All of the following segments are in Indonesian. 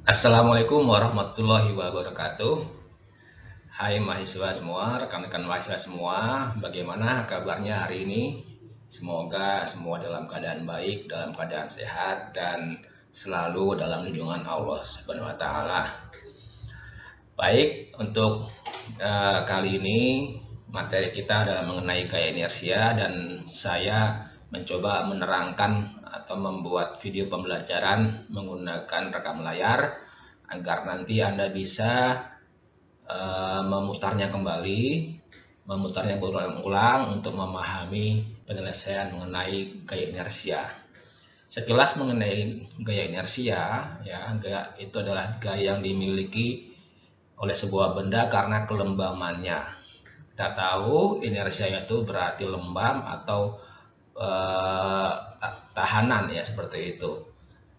Assalamualaikum warahmatullahi wabarakatuh. Hai mahasiswa semua, rekan-rekan mahasiswa semua, bagaimana kabarnya hari ini? Semoga semua dalam keadaan baik, dalam keadaan sehat, dan selalu dalam lindungan Allah Subhanahu wa Ta'ala. Baik, untuk kali ini materi kita adalah mengenai gaya inersia, dan saya mencoba menerangkan atau membuat video pembelajaran menggunakan rekam layar agar nanti Anda bisa memutarnya berulang-ulang untuk memahami penyelesaian mengenai gaya inersia. Sekilas mengenai gaya inersia, ya, gaya itu adalah gaya yang dimiliki oleh sebuah benda karena kelembamannya. Kita tahu inersia itu berarti lembam atau tahanan, ya, seperti itu.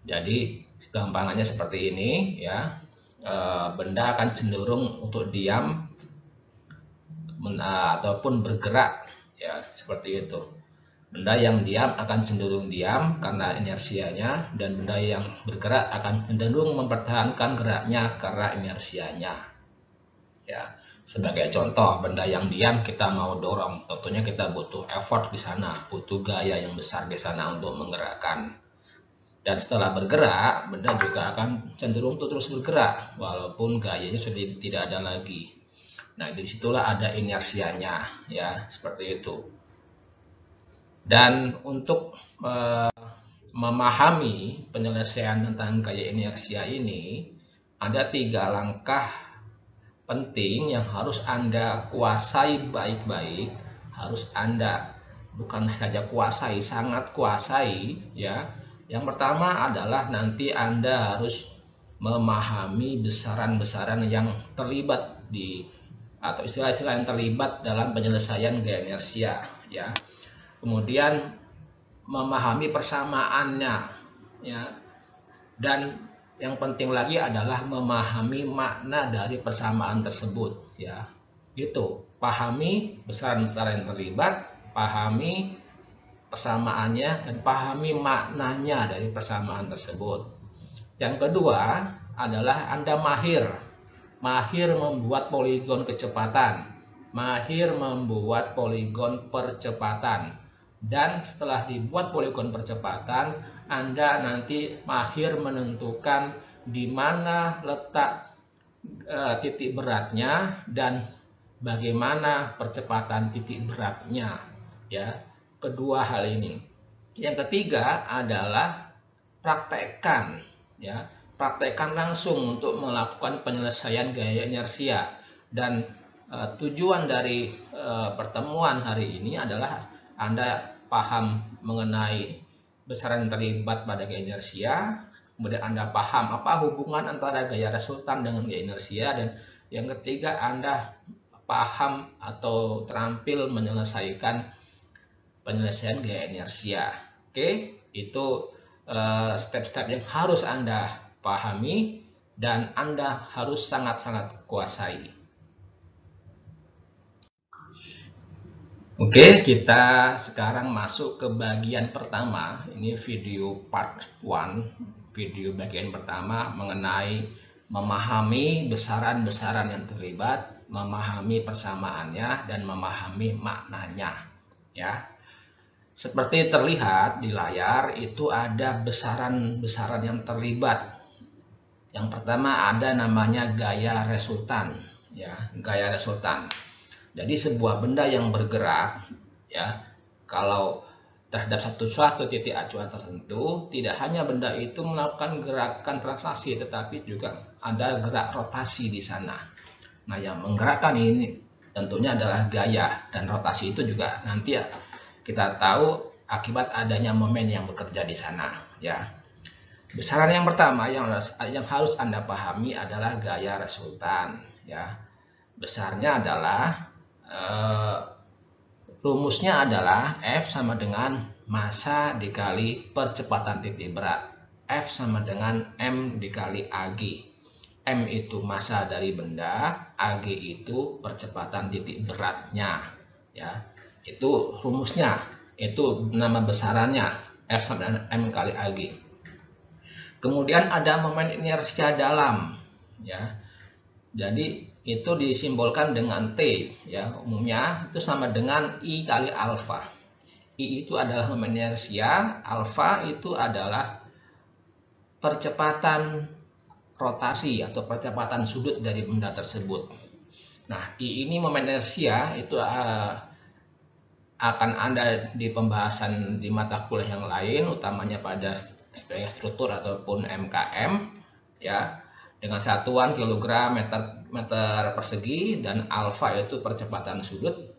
Jadi gampangannya seperti ini, ya. Benda akan cenderung untuk diam ataupun bergerak, ya, seperti itu. Benda yang diam akan cenderung diam karena inersianya, dan benda yang bergerak akan cenderung mempertahankan geraknya karena inersianya. Ya, sebagai contoh, benda yang diam kita mau dorong, tentunya kita butuh effort di sana, butuh gaya yang besar di sana untuk menggerakkan. Dan setelah bergerak, benda juga akan cenderung terus bergerak walaupun gayanya sudah tidak ada lagi. Nah, disitulah ada inersianya, ya, seperti itu. Dan untuk memahami penyelesaian tentang gaya inersia ini, ada 3 langkah penting yang harus Anda kuasai baik-baik. Harus Anda bukan saja kuasai, sangat kuasai, ya. Yang pertama adalah nanti Anda harus memahami besaran-besaran yang terlibat atau istilah-istilah yang terlibat dalam penyelesaian gaya inersia, ya. Kemudian memahami persamaannya, ya. Dan yang penting lagi adalah memahami makna dari persamaan tersebut, ya. Gitu. Pahami besaran-besaran yang terlibat, pahami persamaannya, dan pahami maknanya dari persamaan tersebut. Yang kedua adalah Anda mahir membuat poligon kecepatan, mahir membuat poligon percepatan. Dan setelah dibuat poligon percepatan, Anda nanti mahir menentukan di mana letak titik beratnya dan bagaimana percepatan titik beratnya, ya. Kedua hal ini. Yang ketiga adalah praktekkan, ya. Praktekkan langsung untuk melakukan penyelesaian gaya inersia. Dan tujuan dari pertemuan hari ini adalah Anda paham mengenai besaran yang terlibat pada gaya inersia, kemudian Anda paham apa hubungan antara gaya resultan dengan gaya inersia, dan yang ketiga Anda paham atau terampil menyelesaikan penyelesaian gaya inersia. Oke, itu step-step yang harus Anda pahami dan Anda harus sangat-sangat kuasai. Oke, kita sekarang masuk ke bagian pertama. Ini video part 1, video bagian pertama mengenai memahami besaran-besaran yang terlibat, memahami persamaannya, dan memahami maknanya, ya. Seperti terlihat di layar, itu ada besaran-besaran yang terlibat. Yang pertama ada namanya gaya resultan, ya, gaya resultan. Jadi sebuah benda yang bergerak, ya, kalau terhadap suatu titik acuan tertentu, tidak hanya benda itu melakukan gerakan translasi, tetapi juga ada gerak rotasi di sana. Nah, yang menggerakkan ini tentunya adalah gaya, dan rotasi itu juga nanti, ya, kita tahu akibat adanya momen yang bekerja di sana, ya. Besaran yang pertama yang harus Anda pahami adalah gaya resultan, ya. Besarnya adalah rumusnya adalah F sama dengan massa dikali percepatan titik berat. F sama dengan M dikali AG. M itu massa dari benda, AG itu percepatan titik beratnya, ya. Itu rumusnya, itu nama besarannya, F sama dengan M kali AG. Kemudian ada momen inersia dalam, ya. Jadi itu disimbolkan dengan T, ya. Umumnya itu sama dengan I kali alfa. I itu adalah momen inersia, alfa itu adalah percepatan rotasi atau percepatan sudut dari benda tersebut. Nah, I ini momen inersia itu akan ada di pembahasan di mata kuliah yang lain, utamanya pada struktur ataupun MKM, ya, dengan satuan kilogram meter persegi, dan alfa itu percepatan sudut,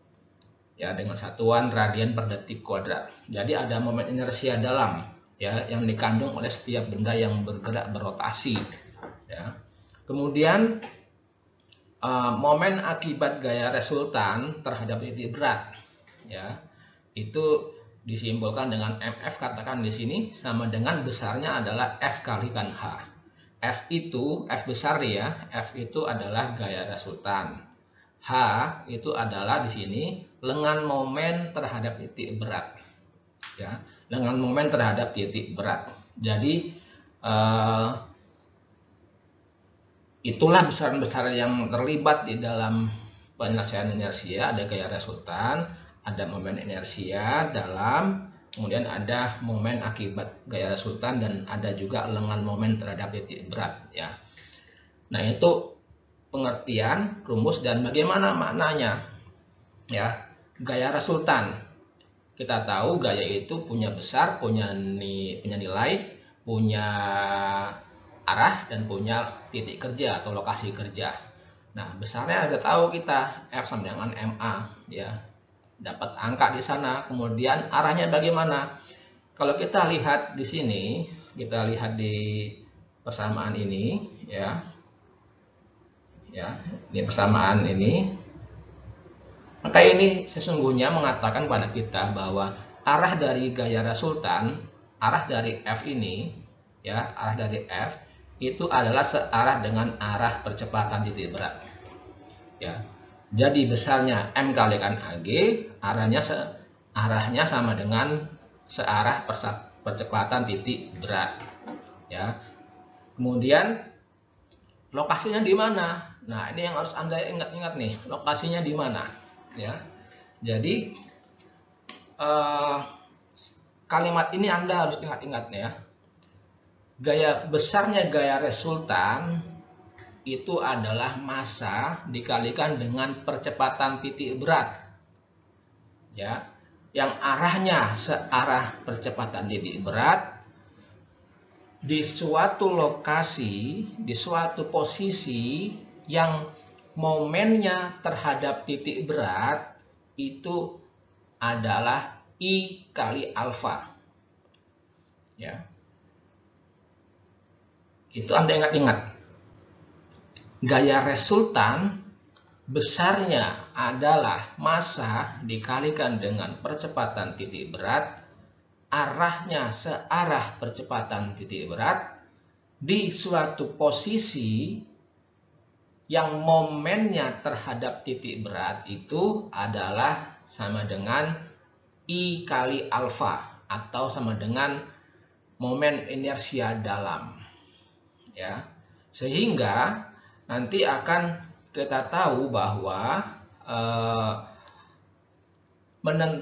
ya, dengan satuan radian per detik kuadrat. Jadi ada momen inersia dalam, ya, yang dikandung oleh setiap benda yang bergerak berotasi, ya. Kemudian momen akibat gaya resultan terhadap titik berat, ya, itu disimbolkan dengan MF, katakan di sini sama dengan besarnya adalah F kalikan H. F besar ya, F itu adalah gaya resultan. H itu adalah di sini lengan momen terhadap titik berat, ya, lengan momen terhadap titik berat. Jadi itulah besaran-besaran yang terlibat di dalam penyelesaian inersia. Ada gaya resultan, ada momen inersia dalam, kemudian ada momen akibat gaya resultan, dan ada juga lengan momen terhadap titik berat, ya. Nah, itu pengertian, rumus, dan bagaimana maknanya, ya. Gaya resultan, kita tahu gaya itu punya besar, punya nilai, punya arah, dan punya titik kerja atau lokasi kerja. Nah, besarnya udah tahu kita, F sama dengan MA, ya, dapat angka di sana. Kemudian arahnya bagaimana? Kalau kita lihat di sini, kita lihat di persamaan ini, ya, di persamaan ini, maka ini sesungguhnya mengatakan pada kita bahwa arah dari gaya resultan, arah dari F ini, ya, arah dari F itu adalah searah dengan arah percepatan titik berat, ya. Jadi besarnya M kalikan AG, arahnya sama dengan searah percepatan titik berat, ya. Kemudian lokasinya di mana? Nah, ini yang harus Anda ingat-ingat nih, lokasinya di mana, ya. Jadi kalimat ini Anda harus ingat-ingat, ya. Besarnya gaya resultan itu adalah massa dikalikan dengan percepatan titik berat, ya, yang arahnya searah percepatan titik berat di suatu lokasi, di suatu posisi yang momennya terhadap titik berat itu adalah I kali alfa, ya. Itu Anda ingat-ingat. Gaya resultan besarnya adalah massa dikalikan dengan percepatan titik berat, arahnya searah percepatan titik berat di suatu posisi yang momennya terhadap titik berat itu adalah sama dengan I kali alfa atau sama dengan momen inersia dalam, ya. Sehingga nanti akan kita tahu bahwa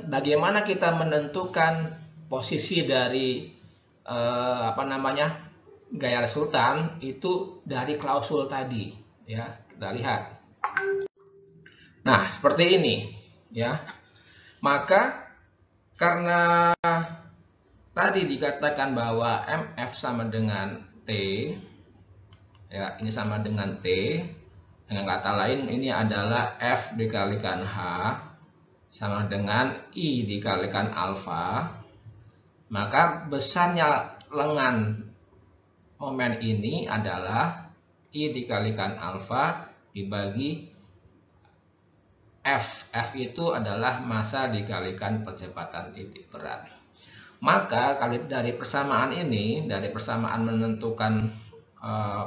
bagaimana kita menentukan posisi dari gaya resultan itu dari klausul tadi, ya. Kita lihat. Nah, seperti ini, ya. Maka karena tadi dikatakan bahwa MF sama dengan T, ya, ini sama dengan T. Dengan kata lain, ini adalah F dikalikan H sama dengan I dikalikan alfa. Maka besarnya lengan momen ini adalah I dikalikan alfa dibagi F. F itu adalah massa dikalikan percepatan titik berat. Maka dari persamaan ini, dari persamaan menentukan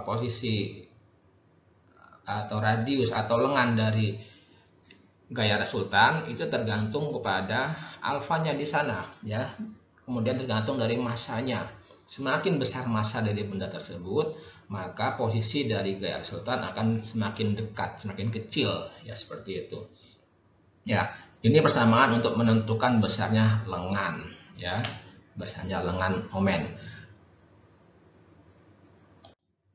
posisi atau radius atau lengan dari gaya resultan itu tergantung kepada alfanya di sana, ya. Kemudian tergantung dari massanya. Semakin besar massa dari benda tersebut, maka posisi dari gaya resultan akan semakin dekat, semakin kecil, ya seperti itu. Ya, ini persamaan untuk menentukan besarnya lengan, ya, besarnya lengan momen.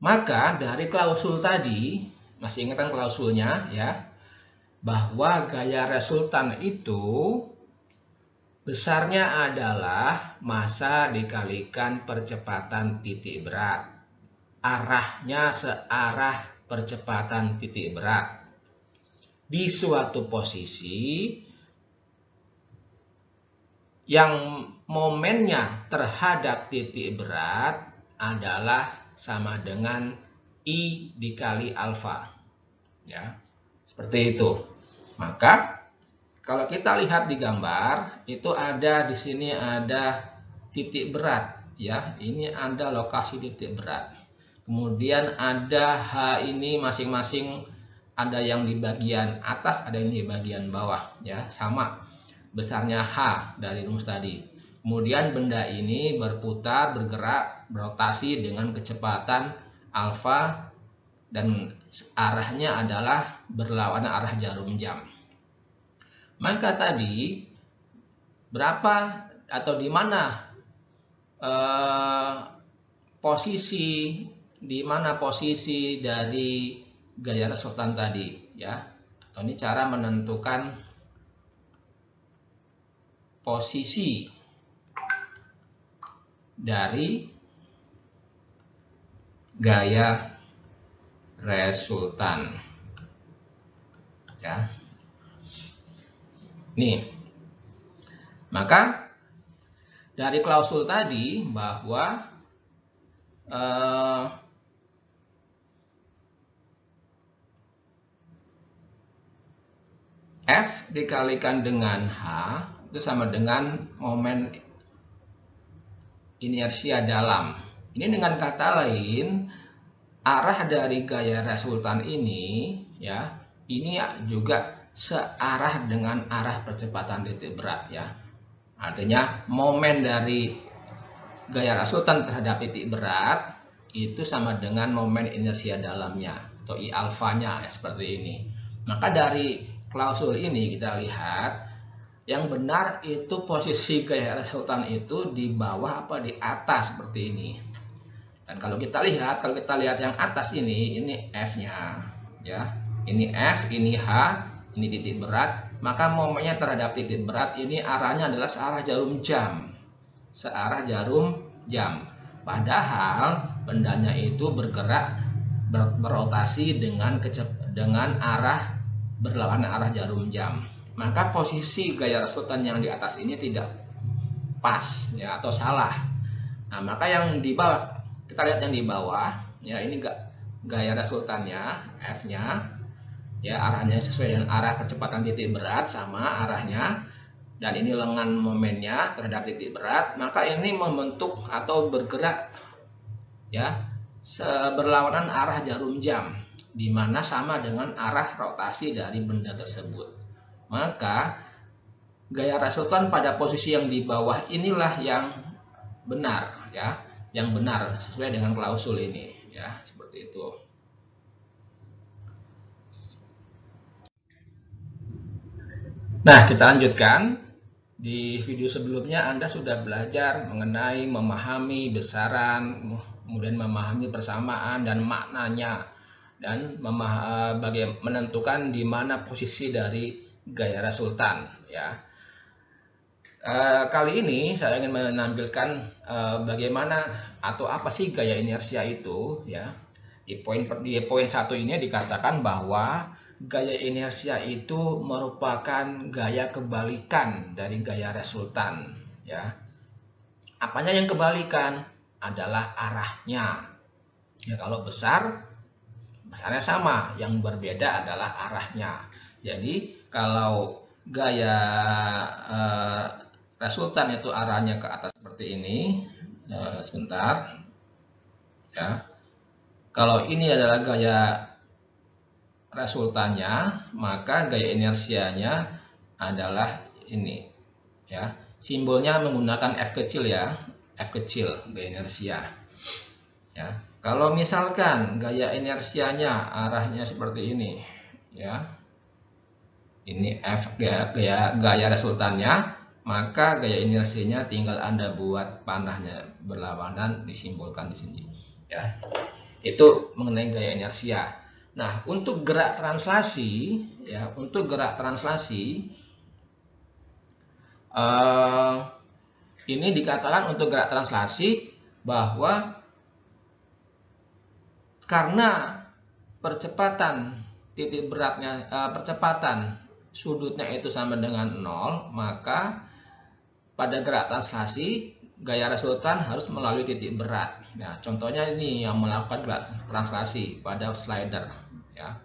Maka dari klausul tadi, masih ingat kan klausulnya, ya, bahwa gaya resultan itu besarnya adalah massa dikalikan percepatan titik berat. Arahnya searah percepatan titik berat. Di suatu posisi yang momennya terhadap titik berat adalah sama dengan I dikali alfa. Ya, seperti itu. Maka kalau kita lihat di gambar, itu ada di sini ada titik berat, ya. Ini ada lokasi titik berat. Kemudian ada H ini masing-masing ada yang di bagian atas, ada yang di bagian bawah, ya. Sama besarnya H dari rumus tadi. Kemudian benda ini berputar, bergerak, berotasi dengan kecepatan alfa dan arahnya adalah berlawanan arah jarum jam. Maka tadi berapa atau di mana posisi dari gaya resultan tadi, ya? Atau ini cara menentukan posisi dari gaya resultan, ya. Nih, maka dari klausul tadi bahwa F dikalikan dengan H itu sama dengan momen inersia dalam. Ini dengan kata lain, arah dari gaya resultan ini, ya, ini juga searah dengan arah percepatan titik berat, ya. Artinya momen dari gaya resultan terhadap titik berat itu sama dengan momen inersia dalamnya atau I alfanya, ya, seperti ini. Maka dari klausul ini kita lihat yang benar itu posisi gaya resultan itu di bawah apa di atas seperti ini. Dan kalau kita lihat yang atas ini F-nya, ya. Ini F, ini H, ini titik berat, maka momennya terhadap titik berat ini arahnya adalah searah jarum jam. Searah jarum jam. Padahal bendanya itu bergerak berotasi dengan arah berlawanan arah jarum jam. Maka posisi gaya resultan yang di atas ini tidak pas, ya, atau salah. Nah, maka yang di bawah, kita lihat yang di bawah, ya, ini gaya resultannya F-nya, ya, arahnya sesuai dengan arah percepatan titik berat sama arahnya, dan ini lengan momennya terhadap titik berat, maka ini membentuk atau bergerak, ya, berlawanan arah jarum jam, di mana sama dengan arah rotasi dari benda tersebut. Maka gaya resultan pada posisi yang di bawah inilah yang benar, ya, yang benar sesuai dengan klausul ini, ya, seperti itu. Nah, kita lanjutkan. Di video sebelumnya Anda sudah belajar mengenai memahami besaran, kemudian memahami persamaan dan maknanya, dan menentukan di mana posisi dari gaya resultan, ya. Kali ini saya ingin menampilkan bagaimana atau apa sih gaya inersia itu, ya. Di poin 1 ini dikatakan bahwa gaya inersia itu merupakan gaya kebalikan dari gaya resultan, ya. Apanya yang kebalikan? Adalah arahnya. Ya, kalau besarnya sama, yang berbeda adalah arahnya. Jadi kalau gaya resultan itu arahnya ke atas seperti ini, sebentar, ya. Kalau ini adalah gaya resultannya, maka gaya inersianya adalah ini, ya. Simbolnya menggunakan F kecil, ya. F kecil, gaya inersia. Ya, kalau misalkan gaya inersianya arahnya seperti ini, ya, ini F gaya resultannya, maka gaya inersianya tinggal Anda buat panahnya berlawanan, disimbolkan di sini. Ya, itu mengenai gaya inersia. Nah, untuk gerak translasi, ya, untuk gerak translasi, ini dikatakan untuk gerak translasi bahwa karena percepatan titik beratnya, percepatan sudutnya itu sama dengan 0, maka pada gerak translasi gaya resultan harus melalui titik berat. Nah, contohnya ini yang melakukan gerak translasi pada slider, ya,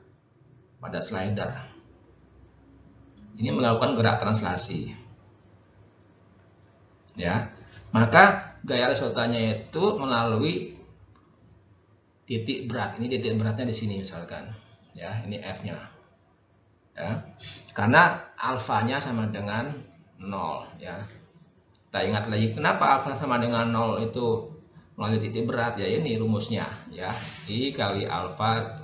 pada slider. Ini melakukan gerak translasi, ya. Maka gaya resultannya itu melalui titik berat. Ini titik beratnya di sini misalkan, ya. Ini F-nya, ya. Karena alfanya sama dengan 0, ya. Kita ingat lagi kenapa alfa sama dengan 0 itu melalui titik berat, ya ini rumusnya, ya. I kali alfa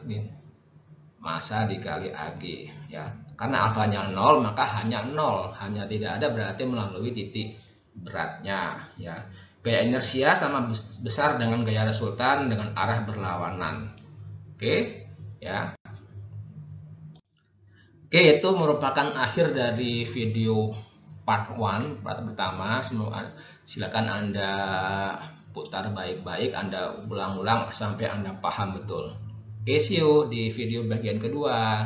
massa dikali Ag, ya. Karena alfanya 0 maka hanya 0, hanya tidak ada berarti melalui titik beratnya, ya. Gaya inersia sama besar dengan gaya resultan dengan arah berlawanan. Oke, ya. Oke, itu merupakan akhir dari video part 1, part pertama. Semoga silakan Anda putar baik-baik, Anda ulang-ulang sampai Anda paham betul. Oke, see you di video bagian kedua.